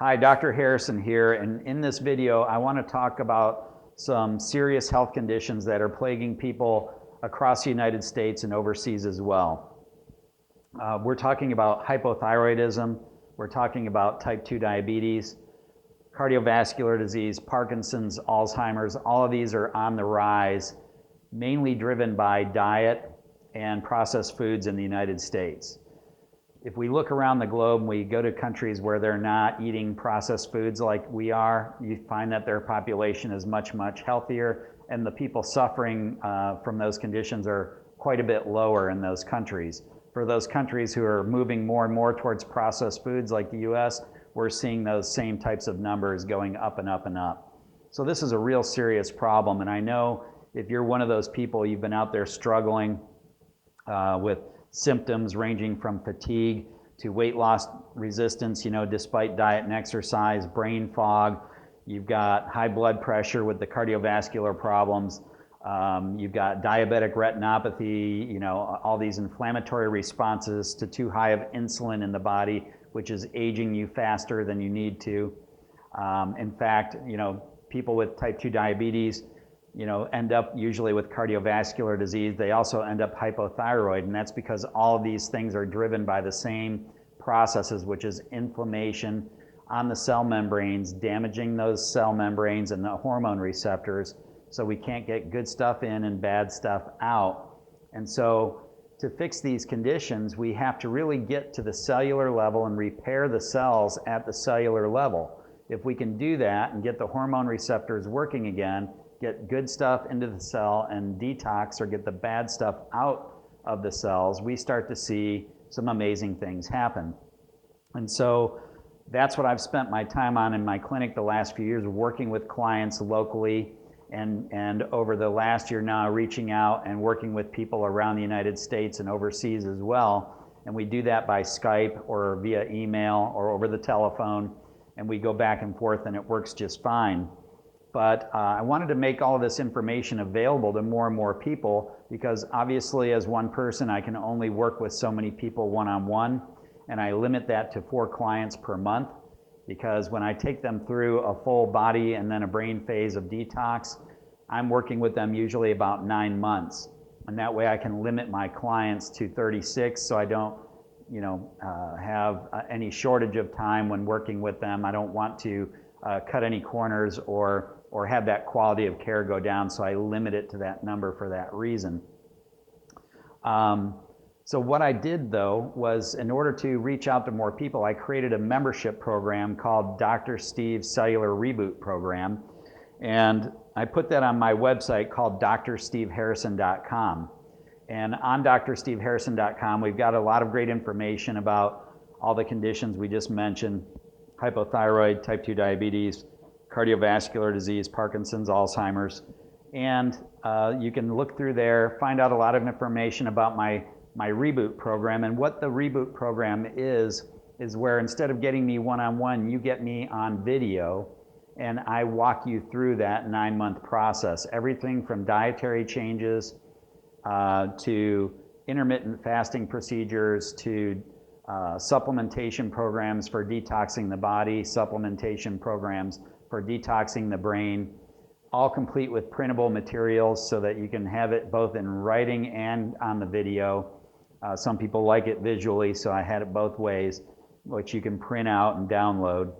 Hi, Dr. Harrison here, and in this video I want to talk about some serious health conditions that are plaguing people across the United States and overseas as well. We're talking about hypothyroidism, we're talking about type 2 diabetes, cardiovascular disease, Parkinson's, Alzheimer's. All of these are on the rise, mainly driven by diet and processed foods in the United States. If we look around the globe and we go to countries where they're not eating processed foods like we are, you find that their population is much, much healthier, and the people suffering from those conditions are quite a bit lower in those countries. For those countries who are moving more and more towards processed foods like the US, we're seeing those same types of numbers going up and up and up. So this is a real serious problem, and I know if you're one of those people, you've been out there struggling with symptoms ranging from fatigue to weight loss resistance, despite diet and exercise, brain fog, you've got high blood pressure with the cardiovascular problems, you've got diabetic retinopathy, all these inflammatory responses to too high of insulin in the body, which is aging you faster than you need to. In fact, people with type 2 diabetes, end up usually with cardiovascular disease. They also end up hypothyroid, and that's because all of these things are driven by the same processes, which is inflammation on the cell membranes, damaging those cell membranes and the hormone receptors, so we can't get good stuff in and bad stuff out. And so to fix these conditions, we have to really get to the cellular level and repair the cells at the cellular level. If we can do that and get the hormone receptors working again, get good stuff into the cell and detox or get the bad stuff out of the cells, we start to see some amazing things happen. And so that's what I've spent my time on in my clinic the last few years, working with clients locally and over the last year now reaching out and working with people around the United States and overseas as well. And we do that by Skype or via email or over the telephone, and we go back and forth and it works just fine. But I wanted to make all of this information available to more and more people because obviously as one person I can only work with so many people one-on-one, and I limit that to 4 clients per month because when I take them through a full body and then a brain phase of detox, I'm working with them usually about 9 months. And that way I can limit my clients to 36 so I don't have any shortage of time when working with them. I don't want to cut any corners or have that quality of care go down, so I limit it to that number for that reason. So what I did though was, in order to reach out to more people, I created a membership program called Dr. Steve's Cellular Reboot Program, and I put that on my website called drsteveharrison.com. And on drsteveharrison.com we've got a lot of great information about all the conditions we just mentioned: hypothyroid, type 2 diabetes, cardiovascular disease, Parkinson's, Alzheimer's. And you can look through there, find out a lot of information about my reboot program. And what the reboot program is where instead of getting me one-on-one, you get me on video, and I walk you through that 9-month process. Everything from dietary changes to intermittent fasting procedures to supplementation programs for detoxing the body, supplementation programs for detoxing the brain, all complete with printable materials so that you can have it both in writing and on the video. Some people like it visually, so I had it both ways, which you can print out and download.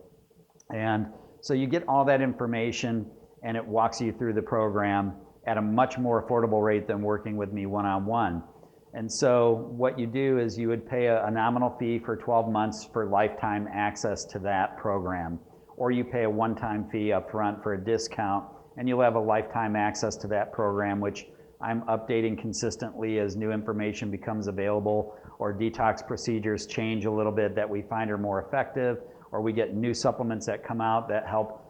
And so you get all that information, and it walks you through the program at a much more affordable rate than working with me one-on-one. And so what you do is you would pay a nominal fee for 12 months for lifetime access to that program, or you pay a one-time fee up front for a discount, and you'll have a lifetime access to that program, which I'm updating consistently as new information becomes available, or detox procedures change a little bit that we find are more effective, or we get new supplements that come out that help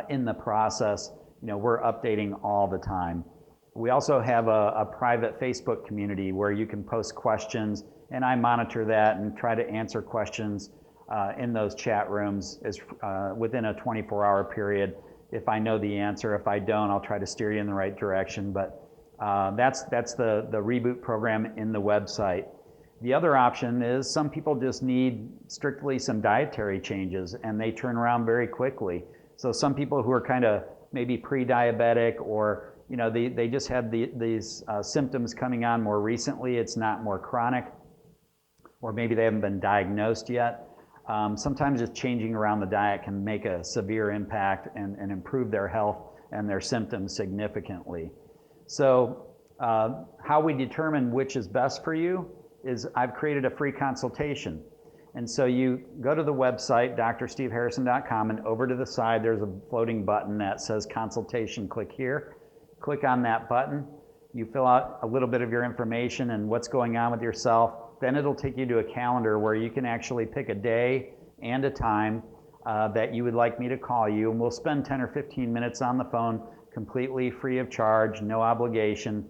in the process. We're updating all the time. We also have a private Facebook community where you can post questions, and I monitor that and try to answer questions in those chat rooms within a 24-hour period. If I know the answer, if I don't, I'll try to steer you in the right direction. But that's the reboot program in the website. The other option is some people just need strictly some dietary changes and they turn around very quickly. So some people who are kind of maybe pre-diabetic, or they just had these symptoms coming on more recently, it's not more chronic, or maybe they haven't been diagnosed yet. Sometimes just changing around the diet can make a severe impact and improve their health and their symptoms significantly. So how we determine which is best for you is I've created a free consultation. And so you go to the website, drsteveharrison.com, and over to the side there's a floating button that says consultation. Click here. Click on that button. You fill out a little bit of your information and what's going on with yourself. Then it'll take you to a calendar where you can actually pick a day and a time that you would like me to call you. And we'll spend 10 or 15 minutes on the phone, completely free of charge, no obligation.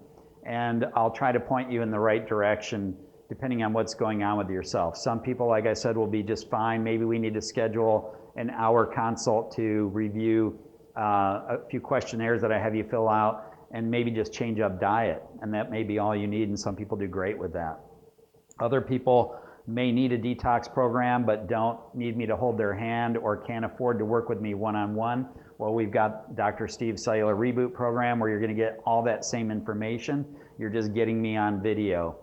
And I'll try to point you in the right direction depending on what's going on with yourself. Some people, like I said, will be just fine. Maybe we need to schedule an hour consult to review a few questionnaires that I have you fill out and maybe just change up diet. And that may be all you need, and some people do great with that. Other people may need a detox program but don't need me to hold their hand or can't afford to work with me one-on-one. Well, we've got Dr. Steve's Cellular Reboot program where you're going to get all that same information. You're just getting me on video.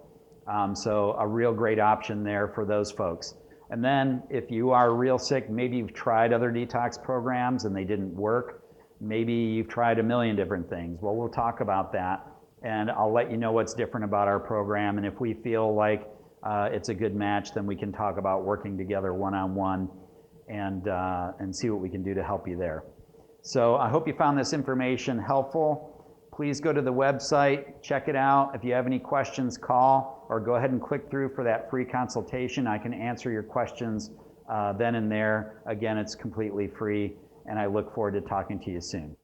So a real great option there for those folks. And then if you are real sick, maybe you've tried other detox programs and they didn't work. Maybe you've tried a million different things. Well, we'll talk about that, and I'll let you know what's different about our program. And if we feel like it's a good match, then we can talk about working together one-on-one and see what we can do to help you there. So I hope you found this information helpful. Please go to the website, check it out. If you have any questions, call or go ahead and click through for that free consultation. I can answer your questions then and there. Again, it's completely free, and I look forward to talking to you soon.